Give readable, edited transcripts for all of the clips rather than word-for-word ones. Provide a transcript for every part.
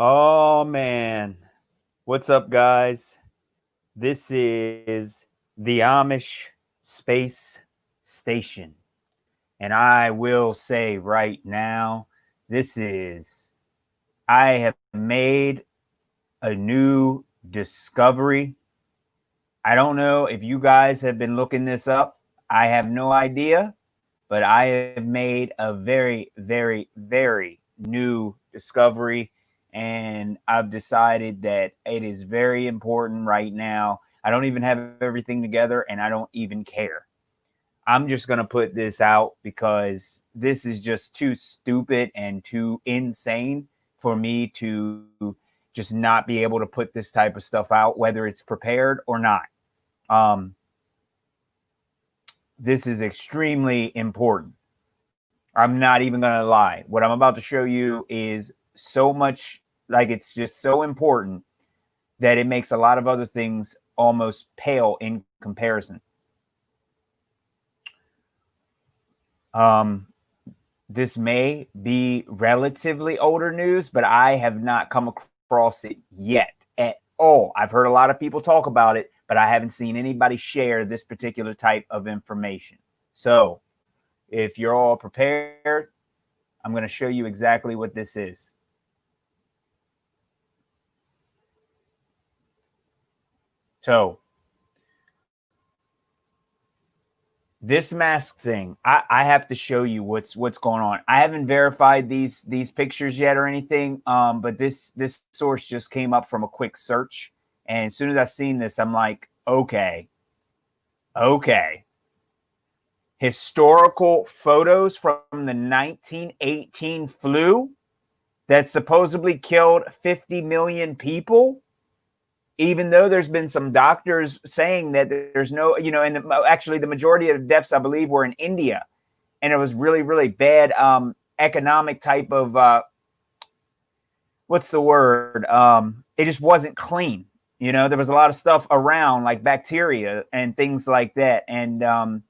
Oh man, what's up, guys? This is the Amish Space Station, and I will say right now, I have made a new discovery. I don't know if you guys have been looking this up. I have no idea, but I have made a very, very, very new discovery. And I've decided that it is very important right now. I don't even have everything together and I don't even care. I'm just going to put this out because this is just too stupid and too insane for me to just not be able to put this type of stuff out, whether it's prepared or not. Um, this is extremely important. I'm not even going to lie. What I'm about to show you is so much, like, it's just so important that it makes a lot of other things almost pale in comparison. This may be relatively older news, but I have not come across it yet at all. I've heard a lot of people talk about it, but I haven't seen anybody share this particular type of information. So if you're all prepared, I'm going to show you exactly what this is. So this mask thing, I have to show you what's going on. I haven't verified these pictures yet or anything, but this source just came up from a quick search, and as soon as I seen this, I'm like, okay, historical photos from the 1918 flu that supposedly killed 50 million people, even though there's been some doctors saying that there's no, and actually the majority of deaths, I believe, were in India. And it was really, really bad economic type of, what's the word? It just wasn't clean. There was a lot of stuff around, like bacteria and things like that. And, I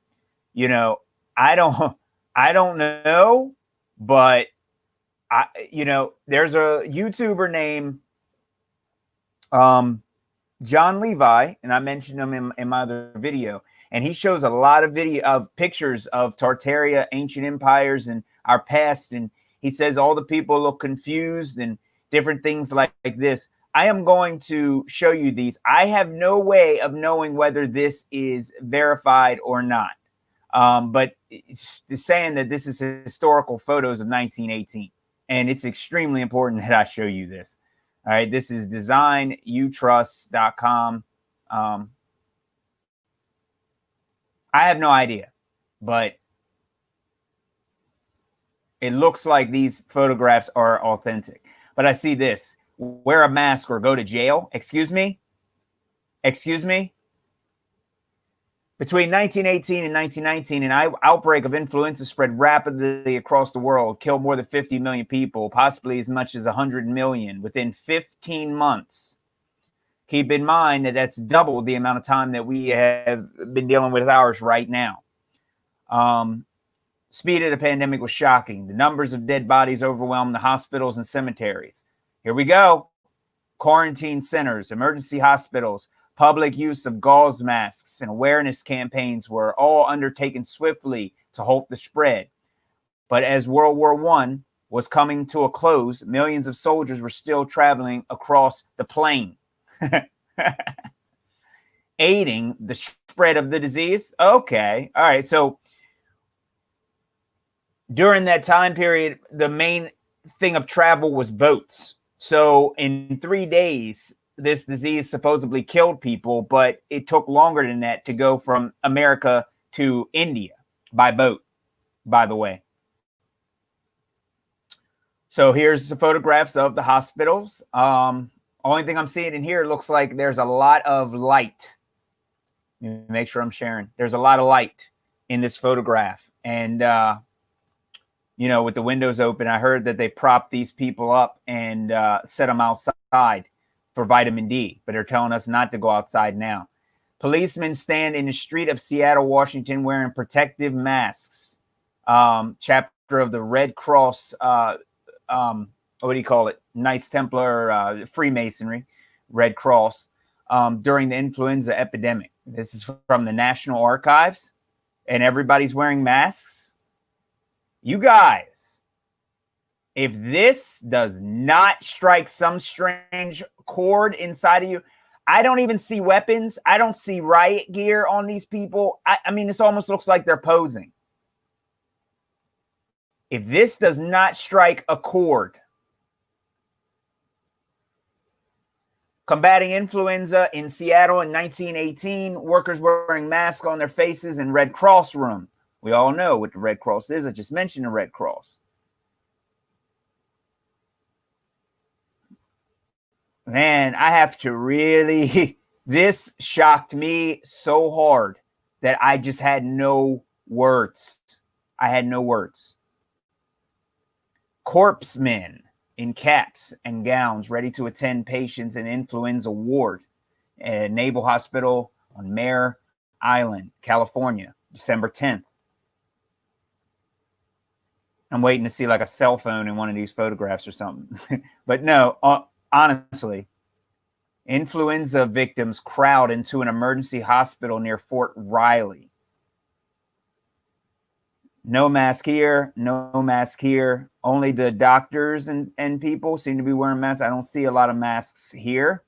don't, I don't know, but there's a YouTuber named, John Levi, and I mentioned him in my other video, and he shows a lot of pictures of Tartaria, ancient empires, and our past, and he says all the people look confused and different things like this. I am going to show you these. I have no way of knowing whether this is verified or not, but it's saying that this is historical photos of 1918, and it's extremely important that I show you this. All right, this is designutrust.com. I have no idea, but it looks like these photographs are authentic. But I see this: wear a mask or go to jail. Excuse me? Excuse me? Between 1918 and 1919, an outbreak of influenza spread rapidly across the world, killed more than 50 million people, possibly as much as 100 million within 15 months. Keep in mind that that's double the amount of time that we have been dealing with ours right now. Speed of the pandemic was shocking. The numbers of dead bodies overwhelmed the hospitals and cemeteries. Here we go. Quarantine centers, emergency hospitals, public use of gauze masks, and awareness campaigns were all undertaken swiftly to halt the spread. But as World War I was coming to a close, millions of soldiers were still traveling across the plain, aiding the spread of the disease. Okay. All right. So during that time period, the main thing of travel was boats. So in 3 days, this disease supposedly killed people, but it took longer than that to go from America to India by boat, by the way. So here's the photographs of the hospitals. Only thing I'm seeing in here looks like there's a lot of light. Make sure I'm sharing. There's a lot of light in this photograph. And, with the windows open, I heard that they propped these people up and set them outside for vitamin D, but they're telling us not to go outside now. Policemen stand in the street of Seattle, Washington, wearing protective masks. Chapter of the Red Cross what do you call it? Knights Templar, Freemasonry, Red Cross, during the influenza epidemic. This is from the National Archives, and everybody's wearing masks. You guys, if this does not strike some strange chord inside of you, I don't even see weapons. I don't see riot gear on these people. I mean, this almost looks like they're posing. If this does not strike a chord, combating influenza in Seattle in 1918, workers wearing masks on their faces in Red Cross room. We all know what the Red Cross is. I just mentioned the Red Cross. Man, I have to really, this shocked me so hard that I just had no words. I had no words. Corpsmen in caps and gowns ready to attend patients in influenza ward at Naval Hospital on Mare Island, California, December 10th. I'm waiting to see like a cell phone in one of these photographs or something. But no, honestly, influenza victims crowd into an emergency hospital near Fort Riley. No mask here, no mask here. Only the doctors and people seem to be wearing masks. I don't see a lot of masks here.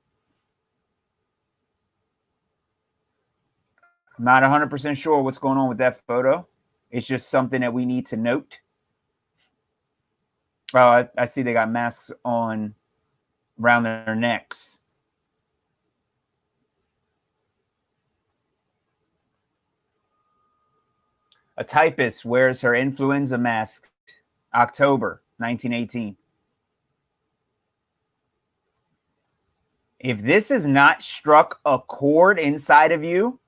I'm not 100% sure what's going on with that photo. It's just something that we need to note. Oh, I see they got masks on around their necks. A typist wears her influenza mask, October 1918. If this has not struck a chord inside of you,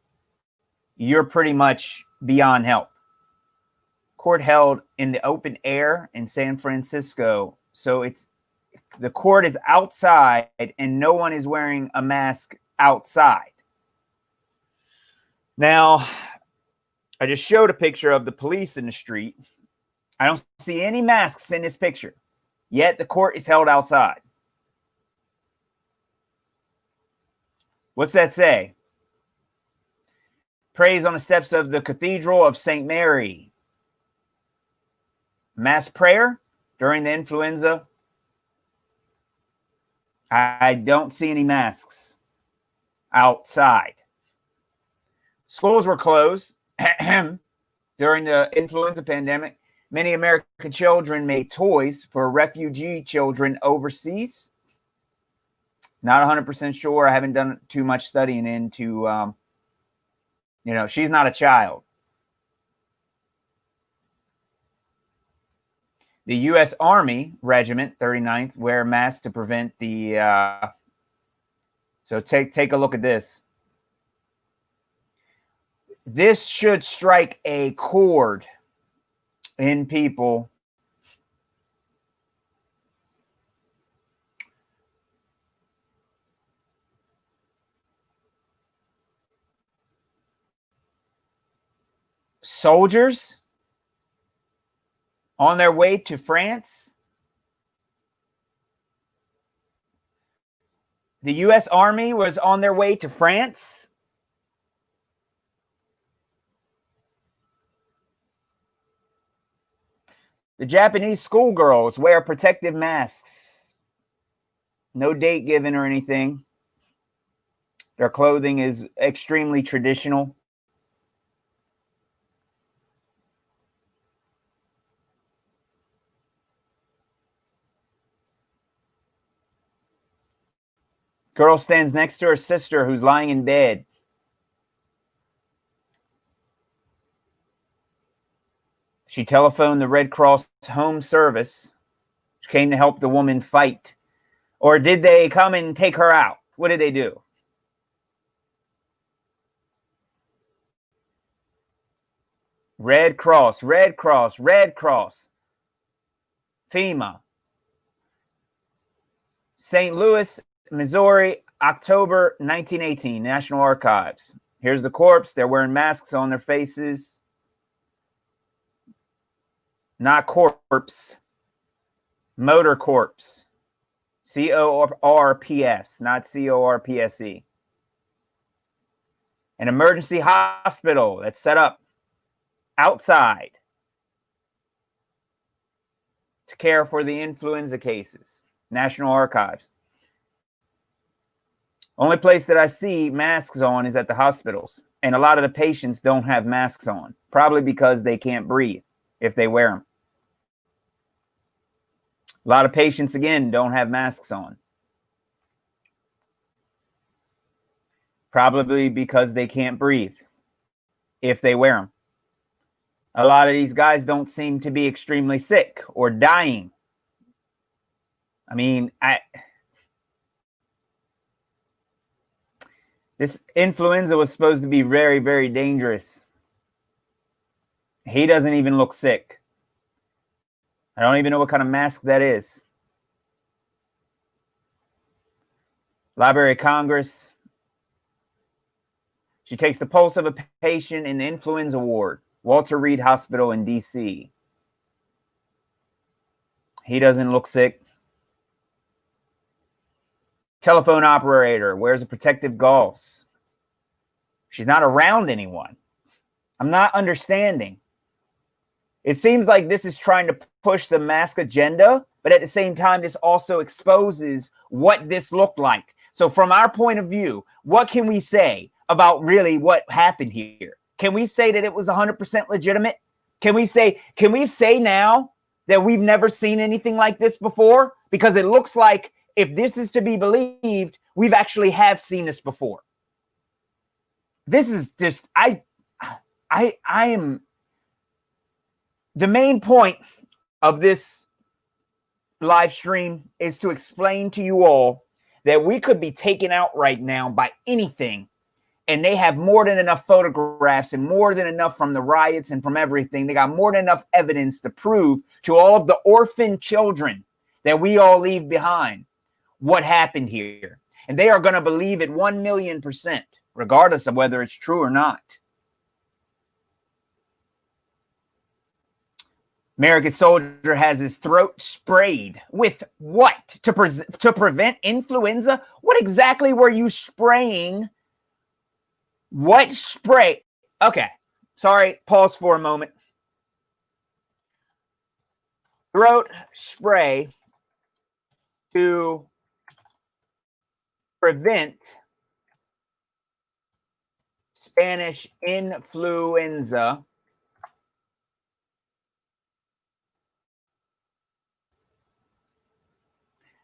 you're pretty much beyond help. Court held in the open air in San Francisco. So the court is outside and no one is wearing a mask outside. Now, I just showed a picture of the police in the street. I don't see any masks in this picture, yet the court is held outside. What's that say? Praise on the steps of the Cathedral of St. Mary. Mass prayer during the influenza. I don't see any masks outside. Schools were closed during the influenza pandemic. Many American children made toys for refugee children overseas. Not 100% sure. I haven't done too much studying into, she's not a child. The U.S. Army Regiment 39th wear masks to prevent the. So take a look at this. This should strike a chord in people. Soldiers on their way to France. The U.S. Army was on their way to France. The Japanese schoolgirls wear protective masks. No date given or anything. Their clothing is extremely traditional. Girl stands next to her sister who's lying in bed. She telephoned the Red Cross home service, which came to help the woman fight. Or did they come and take her out? What did they do? Red Cross, Red Cross, Red Cross. FEMA. St. Louis, Missouri, October 1918, National Archives. Here's the corpse. They're wearing masks on their faces. Not corpse. Motor Corps. CORPS, not CORPSE. An emergency hospital that's set up outside to care for the influenza cases. National Archives. Only place that I see masks on is at the hospitals. And a lot of the patients don't have masks on, probably because they can't breathe if they wear them. A lot of patients, again, don't have masks on. Probably because they can't breathe if they wear them. A lot of these guys don't seem to be extremely sick or dying. I mean, this influenza was supposed to be very, very dangerous. He doesn't even look sick. I don't even know what kind of mask that is. Library of Congress. She takes the pulse of a patient in the influenza ward, Walter Reed Hospital in D.C. He doesn't look sick. Telephone operator wears a protective gauze. She's not around anyone. I'm not understanding. It seems like this is trying to push the mask agenda, but at the same time, this also exposes what this looked like. So from our point of view, what can we say about really what happened here? Can we say that it was 100% legitimate? Can we say now that we've never seen anything like this before? Because it looks like, if this is to be believed, we've actually have seen this before. This is just, I am, the main point of this live stream is to explain to you all that we could be taken out right now by anything, and they have more than enough photographs and more than enough from the riots and from everything. They got more than enough evidence to prove to all of the orphan children that we all leave behind what happened here. And they are going to believe it 1,000,000%, regardless of whether it's true or not. American soldier has his throat sprayed with what? To prevent influenza? What exactly were you spraying? What spray? Okay. Sorry. Pause for a moment. Throat spray to prevent Spanish influenza.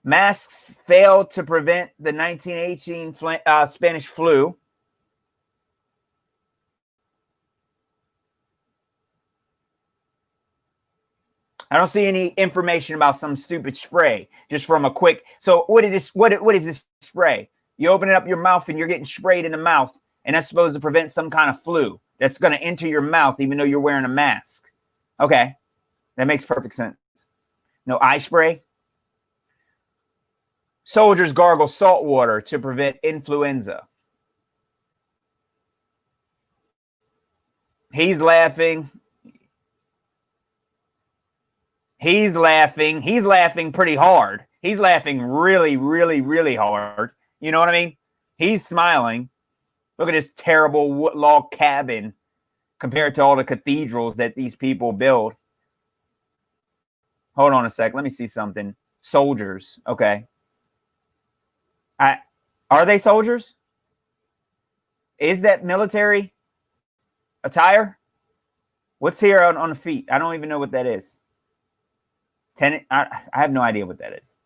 Masks failed to prevent the 1918 Spanish flu. I don't see any information about some stupid spray. Just from a quick. So what is this spray? You open it up your mouth and you're getting sprayed in the mouth, and that's supposed to prevent some kind of flu that's going to enter your mouth even though you're wearing a mask. Okay, that makes perfect sense. No eye spray. Soldiers gargle salt water to prevent influenza. He's laughing. He's laughing. He's laughing pretty hard. He's laughing really, really, really hard. You know what I mean? He's smiling. Look at this terrible wood log cabin compared to all the cathedrals that these people build. Hold on a sec. Let me see something. Soldiers. Okay. Are they soldiers? Is that military attire? What's here on the feet? I don't even know what that is. I have no idea what that is.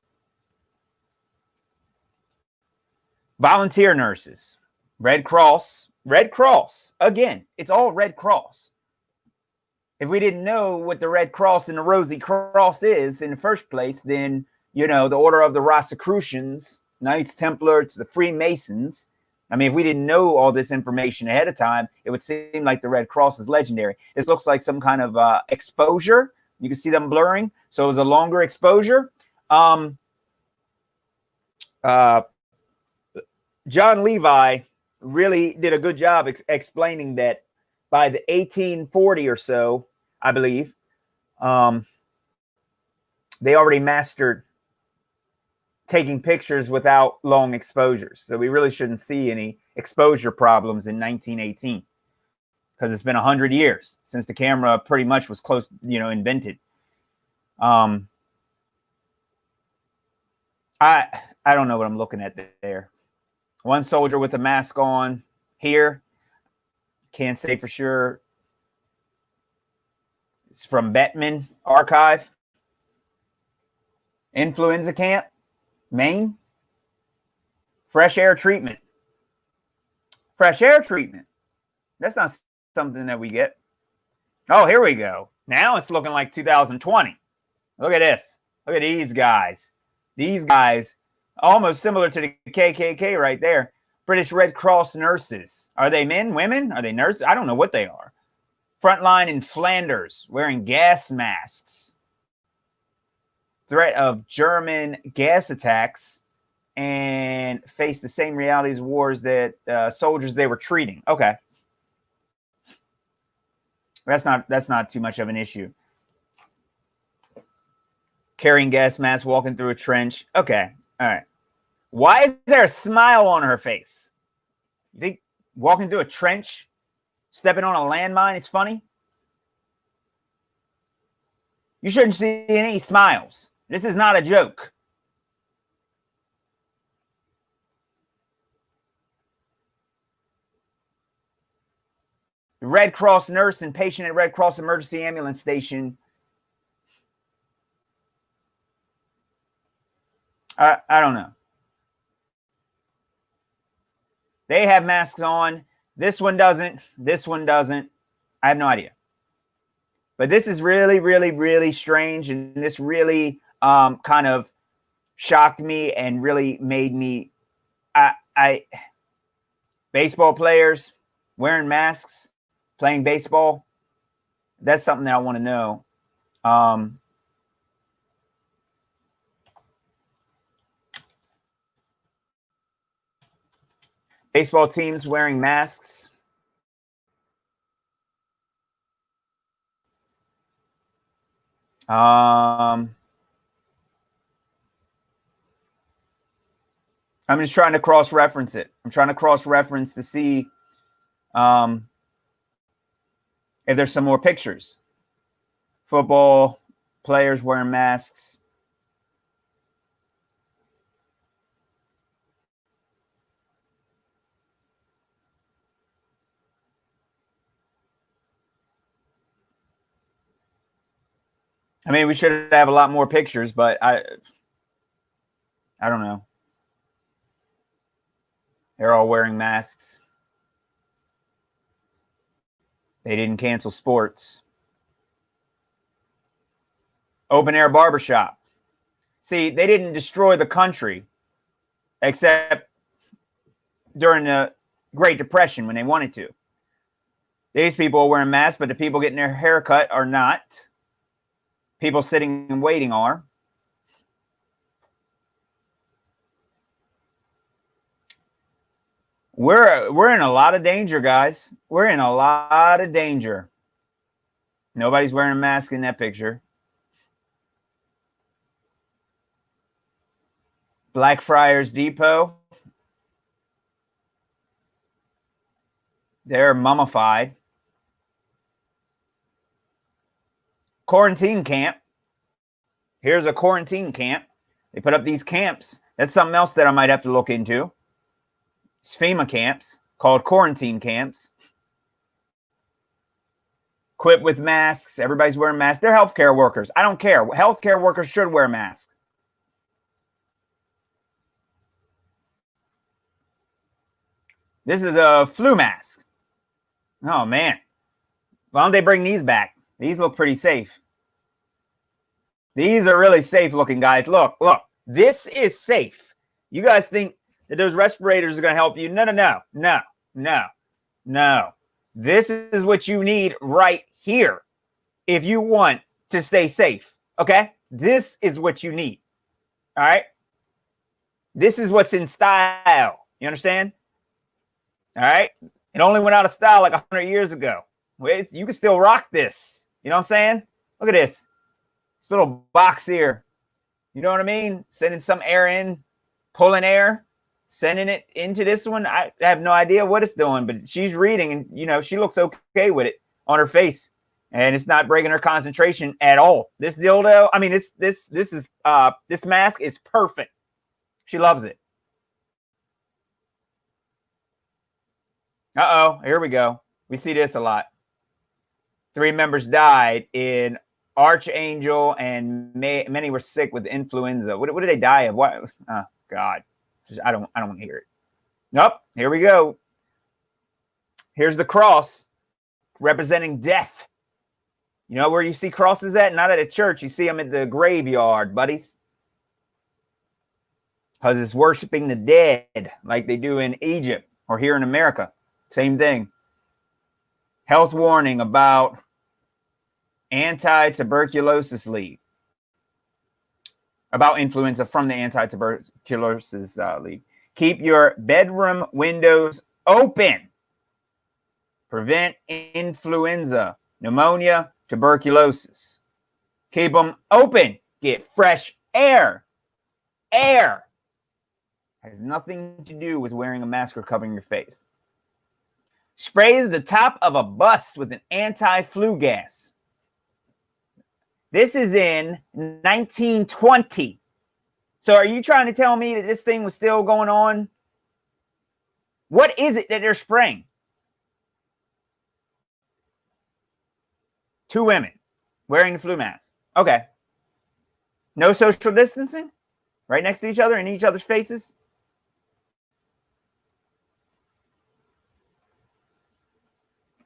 Volunteer nurses. Red Cross. Red Cross. Again, it's all Red Cross. If we didn't know what the Red Cross and the Rosy Cross is in the first place, then, you know, the Order of the Rosicrucians, Knights Templars, the Freemasons. I mean, if we didn't know all this information ahead of time, it would seem like the Red Cross is legendary. This looks like some kind of exposure. You can see them blurring. So it was a longer exposure. John Levi really did a good job explaining that by the 1840 or so, I believe, they already mastered taking pictures without long exposures. So we really shouldn't see any exposure problems in 1918 because it's been 100 years since the camera pretty much was invented. I don't know what I'm looking at there. One soldier with a mask on here. Can't say for sure. It's from Bettman Archive. Influenza camp, Maine. Fresh air treatment. Fresh air treatment. That's not something that we get. Oh, here we go. Now it's looking like 2020. Look at this. Look at these guys. These guys, almost similar to the KKK right there. British Red Cross nurses. Are they men, women? Are they nurses? I don't know what they are. Frontline in Flanders, wearing gas masks. Threat of German gas attacks, and face the same realities of wars that soldiers they were treating. Okay. That's not too much of an issue. Carrying gas masks, walking through a trench. Okay. All right. Why is there a smile on her face? You think walking through a trench, stepping on a landmine, it's funny? You shouldn't see any smiles. This is not a joke. The Red Cross nurse and patient at Red Cross emergency ambulance station. I don't know. They have masks on. This one doesn't. This one doesn't. I have no idea. But this is really, really, really strange. And this really kind of shocked me and really made me. Baseball players wearing masks, playing baseball. That's something that I want to know. Baseball teams wearing masks. I'm just trying to cross-reference it. I'm trying to cross-reference to see if there's some more pictures. Football players wearing masks. I mean, we should have a lot more pictures, but I don't know. They're all wearing masks. They didn't cancel sports. Open air barbershop. See, they didn't destroy the country except during the Great Depression when they wanted to. These people are wearing masks, but the people getting their hair cut are not. People sitting and waiting are. We're in a lot of danger, guys. We're in a lot of danger. Nobody's wearing a mask in that picture. Blackfriars Depot. They're mummified. Quarantine camp. Here's a quarantine camp. They put up these camps. That's something else that I might have to look into. It's FEMA camps called quarantine camps. Equipped with masks. Everybody's wearing masks. They're healthcare workers. I don't care. Healthcare workers should wear masks. This is a flu mask. Oh, man. Why don't they bring these back? These look pretty safe. These are really safe looking, guys. Look. This is safe. You guys think that those respirators are going to help you? No. This is what you need right here if you want to stay safe, okay? This is what you need, all right? This is what's in style. You understand? All right? It only went out of style like 100 years ago. You can still rock this. You know what I'm saying? Look at this. This little box here. You know what I mean? Sending some air in, pulling air, sending it into this one. I have no idea what it's doing, but she's reading and, you know, she looks okay with it on her face. And it's not breaking her concentration at all. This dildo, I mean, this mask is perfect. She loves it. Uh-oh, here we go. We see this a lot. 3 members died in Archangel, and many were sick with influenza. What did they die of? What? Oh, God. I don't want to hear it. Nope. Here we go. Here's the cross representing death. You know where you see crosses at? Not at a church. You see them at the graveyard, buddies. Because it's worshiping the dead like they do in Egypt or here in America. Same thing. Health warning about Anti-Tuberculosis League. About influenza from the Anti-Tuberculosis League. Keep your bedroom windows open. Prevent influenza, pneumonia, tuberculosis. Keep them open. Get fresh air. Air has nothing to do with wearing a mask or covering your face. Sprays the top of a bus with an anti-flu gas. This is in 1920. So are you trying to tell me that this thing was still going on? What is it that they're spraying? 2 women wearing the flu mask. Okay. No social distancing? Right next to each other in each other's faces?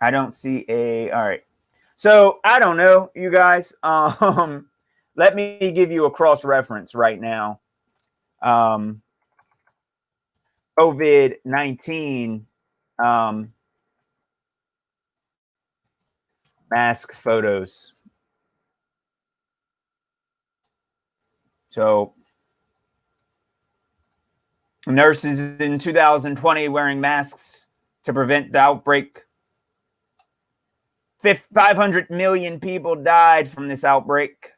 I don't see a... All right. So, I don't know, you guys. Let me give you a cross-reference right now. COVID-19 mask photos. So, nurses in 2020 wearing masks to prevent the outbreak. 500 million people died from this outbreak.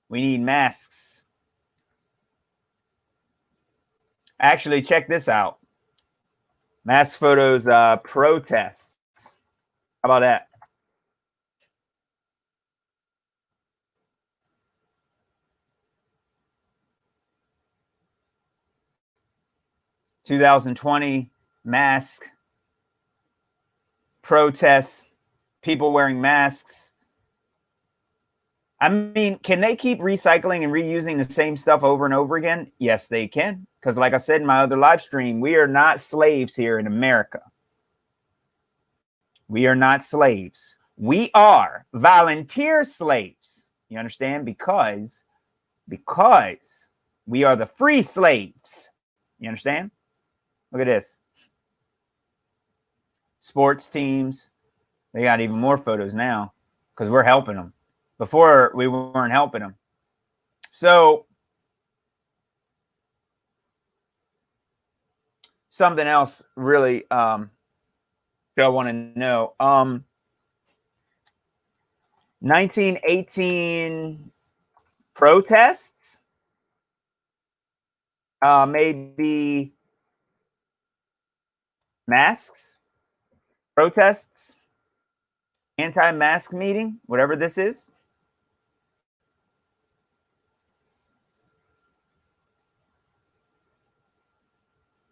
We need masks. Actually, check this out. Mask photos, protests. How about that? (2020) mask protests, people wearing masks. I mean, can they keep recycling and reusing the same stuff over and over again? Yes, they can. Because like I said in my other live stream, we are not slaves here in America. We are not slaves. We are volunteer slaves. You understand? Because we are the free slaves. You understand? Look at this. Sports teams. They got even more photos now because we're helping them. Before, we weren't helping them. So, something else really that I want to know. 1918 protests, maybe masks, protests, anti-mask meeting, whatever this is.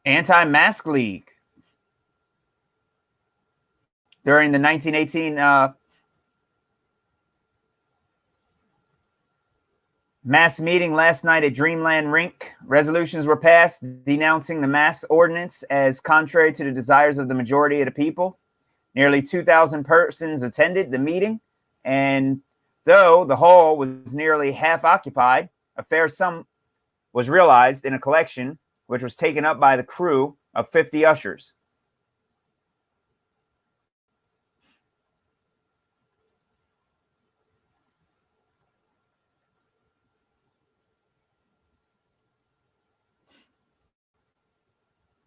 Anti-mask league during the 1918 mass meeting last night at Dreamland Rink. Resolutions were passed denouncing the mask ordinance as contrary to the desires of the majority of the people. Nearly 2,000 persons attended the meeting, and though the hall was nearly half occupied, a fair sum was realized in a collection which was taken up by the crew of 50 ushers.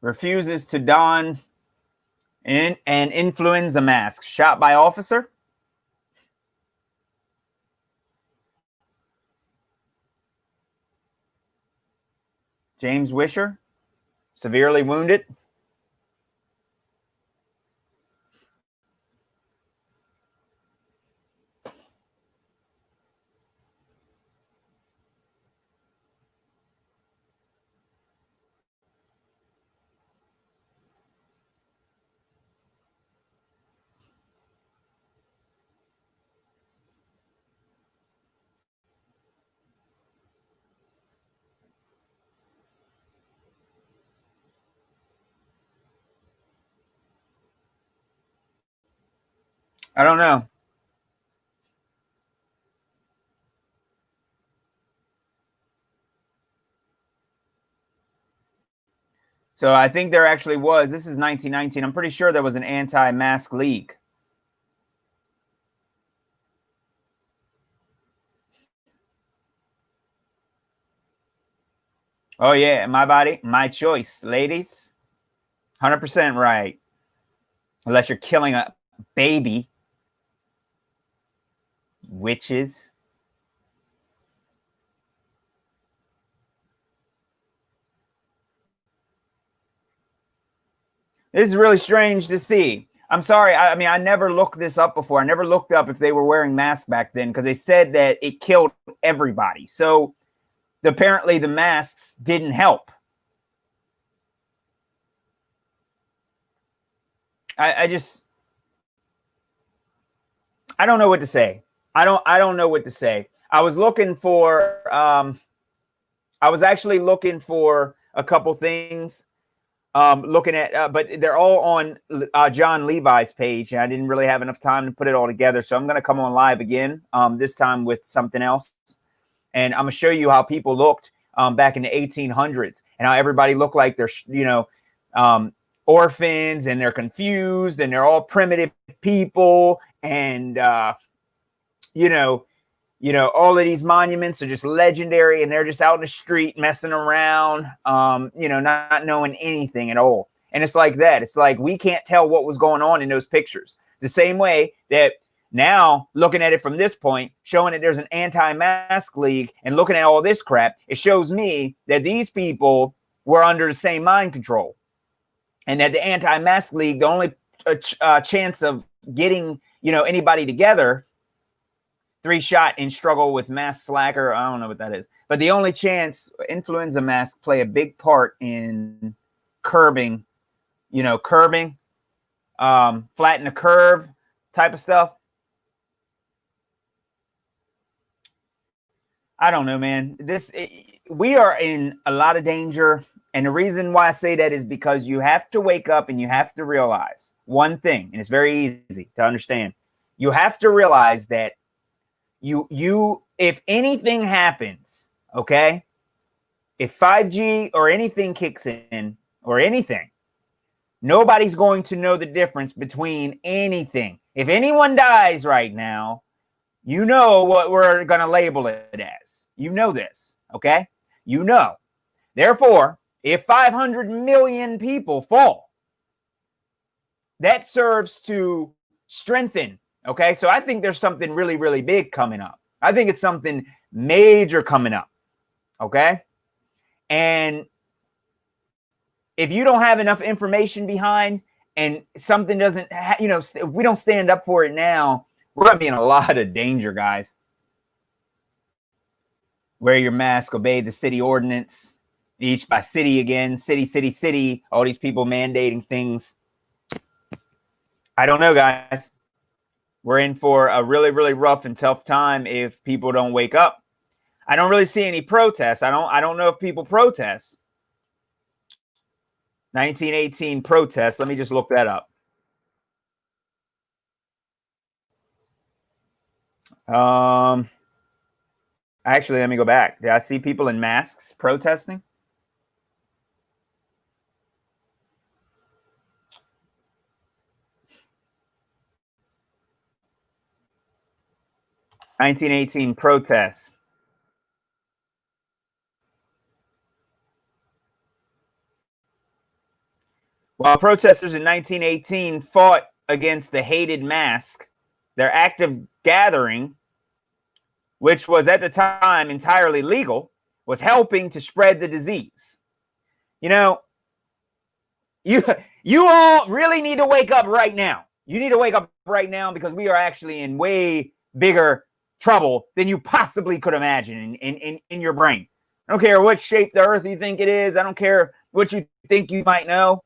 Refuses to don an influenza mask, shot by officer. James Wisher, severely wounded. I don't know. So I think there actually was. This is 1919. I'm pretty sure there was an anti-mask league. Oh yeah, my body, my choice, ladies. 100% right. Unless you're killing a baby. Witches. This is really strange to see. I'm sorry. I mean, I never looked this up before. I never looked up if they were wearing masks back then because they said that it killed everybody. So apparently the masks didn't help. I don't know what to say. I don't know what to say. I was looking for I was actually looking for a couple things. Looking at, but they're all on John Levi's page, and I didn't really have enough time to put it all together. So I'm going to come on live again, this time with something else, and I'm going to show you how people looked back in the 1800s and how everybody looked like they're, orphans, and they're confused, and they're all primitive people, and all of these monuments are just legendary, and they're just out in the street messing around, not knowing anything at all. And it's like that. It's like we can't tell what was going on in those pictures. The same way that now, looking at it from this point, showing that there's an anti-mask league and looking at all this crap, it shows me that these people were under the same mind control. And that the anti-mask league, the only chance of getting, anybody together, 3-shot in struggle with mask slacker. I don't know what that is. But the only chance, influenza masks play a big part in curbing, flatten the curve type of stuff. I don't know, man. We are in a lot of danger. And the reason why I say that is because you have to wake up and you have to realize one thing, and it's very easy to understand. You have to realize that if anything happens, okay, if 5G or anything kicks in or anything, nobody's going to know the difference between anything. If anyone dies right now, you know what we're going to label it as. You know this, okay? Therefore, if 500 million people fall, that serves to strengthen. Okay, so I think there's something really, really big coming up. I think it's something major coming up. Okay, and if you don't have enough information behind, and something doesn't, if we don't stand up for it now, we're gonna be in a lot of danger, guys. Wear your mask, obey the city ordinance. Each by city again, city. All these people mandating things. I don't know, guys. We're in for a really, really rough and tough time if people don't wake up. I don't really see any protests. I don't know if people protest. 1918 protests. Let me just look that up. Actually, let me go back. Did I see people in masks protesting? (1918) protests. While protesters in 1918 fought against the hated mask, their active gathering, which was at the time entirely legal, was helping to spread the disease. You know, you all really need to wake up right now. You need to wake up right now because we are actually in way bigger trouble than you possibly could imagine in your brain. I don't care what shape the earth you think it is. I don't care what you think you might know.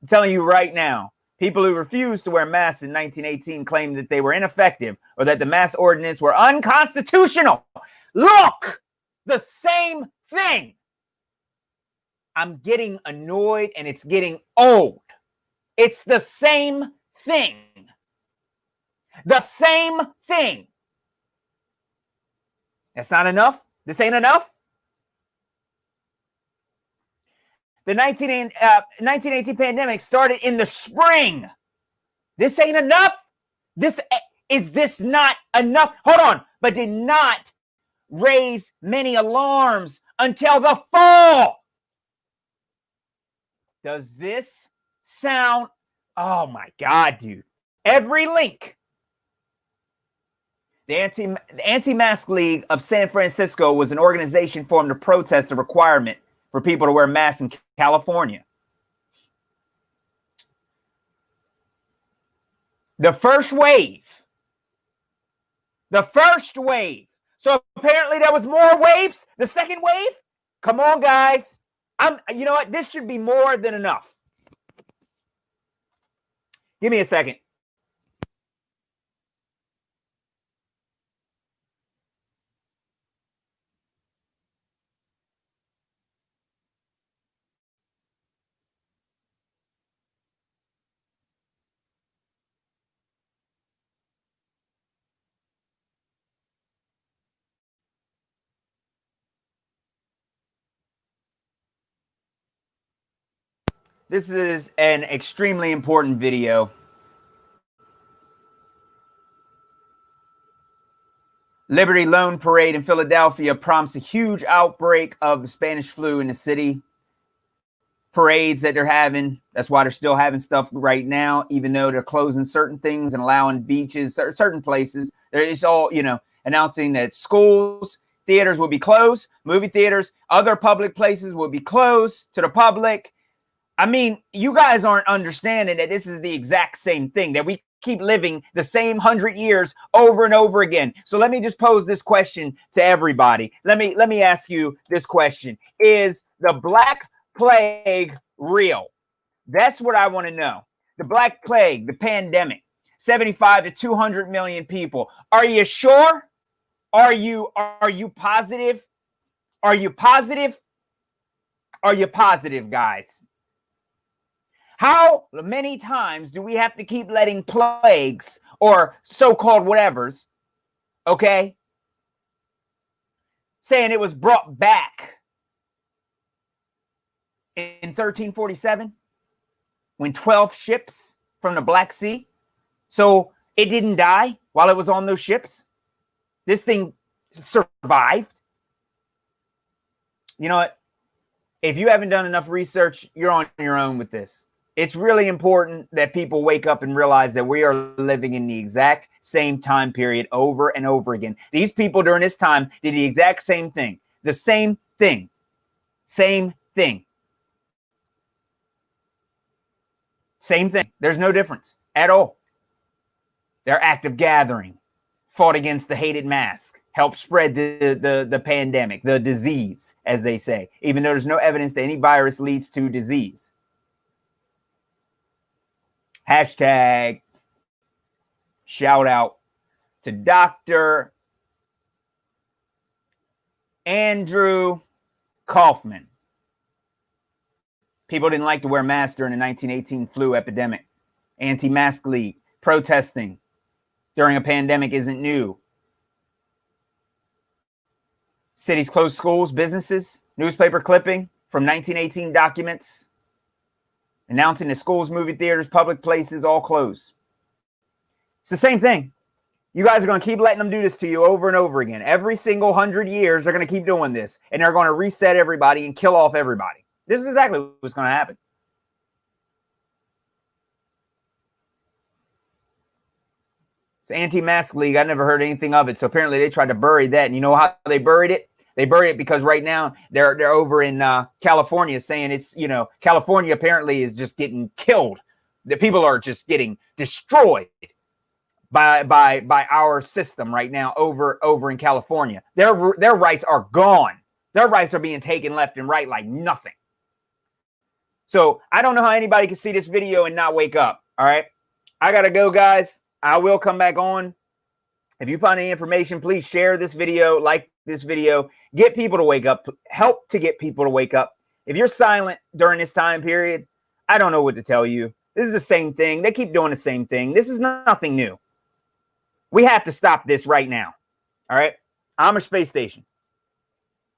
I'm telling you right now, people who refused to wear masks in 1918 claimed that they were ineffective or that the mask ordinance were unconstitutional. Look, the same thing. I'm getting annoyed and it's getting old. It's the same thing. The same thing. That's not enough? This ain't enough? The 1918 pandemic started in the spring. This ain't enough? Is this not enough? Hold on. But did not raise many alarms until the fall. Does this sound? Oh my God, dude. Every link. The Anti-Mask League of San Francisco was an organization formed to protest a requirement for people to wear masks in California. The first wave. So apparently there was more waves. The second wave? Come on, guys. You know what? This should be more than enough. Give me a second. This is an extremely important video. Liberty Loan Parade in Philadelphia prompts a huge outbreak of the Spanish flu in the city. Parades that they're having, that's why they're still having stuff right now, even though they're closing certain things and allowing beaches, certain places. It's all, announcing that schools, theaters will be closed, movie theaters, other public places will be closed to the public. I mean, you guys aren't understanding that this is the exact same thing, that we keep living the same 100 years over and over again. So let me just pose this question to everybody. Let me ask you this question. Is the Black Plague real? That's what I want to know. The Black Plague, the pandemic, 75 to 200 million people. Are you sure? Are you positive? Are you positive? Are you positive, guys? How many times do we have to keep letting plagues or so-called whatevers, okay, saying it was brought back in 1347 when 12 ships from the Black Sea, so it didn't die while it was on those ships? This thing survived. You know what? If you haven't done enough research, you're on your own with this. It's really important that people wake up and realize that we are living in the exact same time period over and over again. These people during this time did the exact same thing. The same thing. Same thing. Same thing. There's no difference at all. Their act of gathering, fought against the hated mask, helped spread the pandemic, the disease, as they say, even though there's no evidence that any virus leads to disease. Hashtag shout out to Dr. Andrew Kaufman. People didn't like to wear masks during the 1918 flu epidemic. Anti-Mask League protesting during a pandemic isn't new. Cities closed schools, businesses, newspaper clipping from 1918 documents announcing that schools, movie theaters, public places all closed. It's the same thing. You guys are going to keep letting them do this to you over and over again. Every single 100 years, they're going to keep doing this, and they're going to reset everybody and kill off everybody. This is exactly what's going to happen. It's Anti-Mask League. I never heard anything of it, so apparently they tried to bury that. And you know how they buried it? They buried it because right now they're over in California saying it's, you know, California apparently is just getting killed. The people are just getting destroyed by our system right now over in California. Their rights are gone. Their rights are being taken left and right like nothing. So I don't know how anybody can see this video and not wake up. All right. I got to go, guys. I will come back on. If you find any information, please share this video, like this video, get people to wake up, help to get people to wake up. If you're silent during this time period, I don't know what to tell you. This is the same thing. They keep doing the same thing. This is nothing new. We have to stop this right now. All right. Amer Space Station.